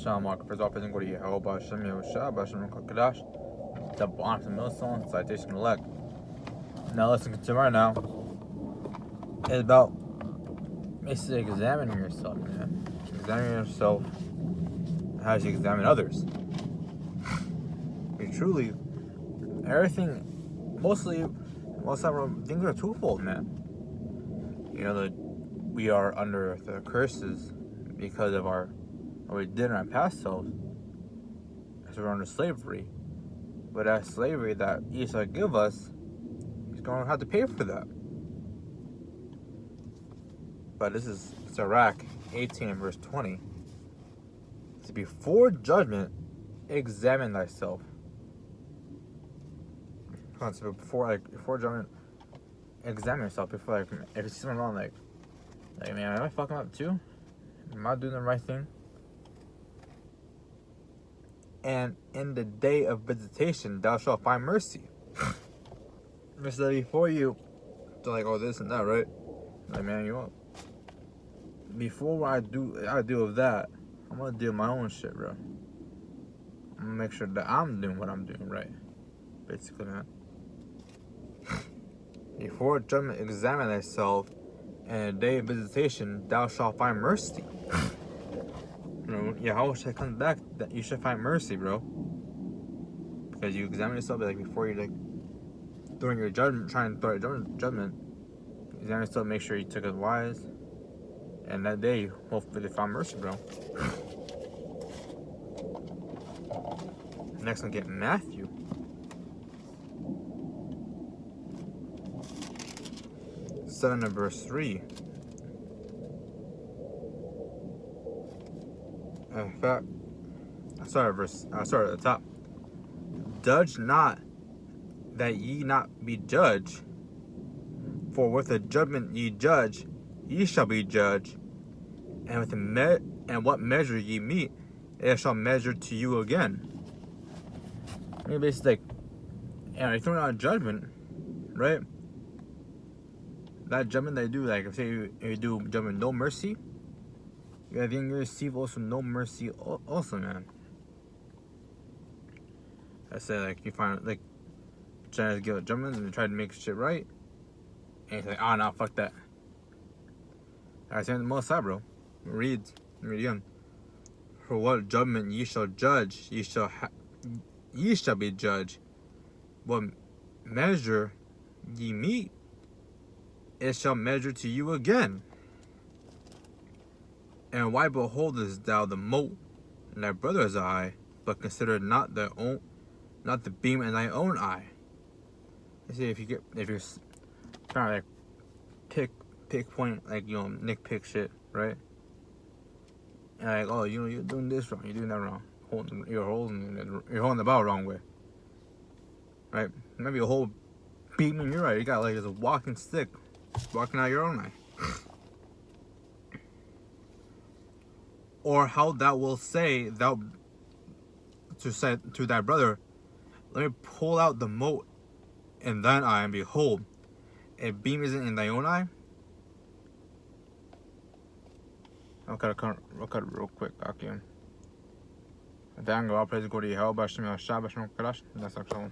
Shalom, First off, praise God, Yehovah, Hashem, Yehoshua, Hashem, Kadash, double honor to millstone, citation elect. Now, listen to right now. It's about basically examining yourself, man. Examining yourself as you examine others. You truly, everything, most of things are twofold, man. You know, we are under the curses because of what we did in our past selves, as we're under slavery. But that slavery that Esau give us, he's going to have to pay for that. But this is Sirach 18 verse 20. It's before judgment, examine thyself. So before judgment, examine yourself. Before, if you see something wrong, like man, am I fucking up too? Am I doing the right thing? And in the day of visitation, thou shalt find mercy. It's like before you, they're like, oh, this and that, right? Like, man, you want? Before I do of that, I'm gonna do my own shit, bro. I'm gonna make sure that I'm doing what I'm doing right, basically, man. Before judgment, examine thyself, and in the day of visitation, thou shalt find mercy. You know, Yahweh comes back, that you should find mercy, bro. Because you examine yourself, like before you during your judgment, trying to throw your judgment, examine yourself, make sure you took it wise, and that day, hopefully, found mercy, bro. Next one, get Matthew. Seven and verse 3. In fact, I started at the top. Judge not, that ye not be judged. For with the judgment ye judge, ye shall be judged. And with what measure ye meet, it shall measure to you again. I mean, basically, you're throwing out judgment, right? That judgment they do, like, if you do judgment no mercy, I think you receive also no mercy also, man. I say, like, you find, like, trying to give a judgment and try to make shit right, and he's like, oh, no, fuck that. I say the most side, bro. Read again. For what judgment ye shall judge, ye shall be judged. What measure ye meet, it shall measure to you again. And why beholdest thou the mote in thy brother's eye, but consider not the beam in thy own eye? You see, if you're trying to like pick point, like, you know, nitpick shit, right? And like, oh, you know, you're doing this wrong, you're doing that wrong, you're holding the ball wrong way, right? Maybe a whole beam in your eye, you got like a walking stick, walking out your own eye. Or how thou wilt say to thy brother, let me pull out the mote in thine eye, and behold, a beam isn't in thy own eye. I'll cut it real quick. Okay. Then I'll praise God, Yehovah, Hashem, Yehoshua, Hashem, Kadash. That's actually one.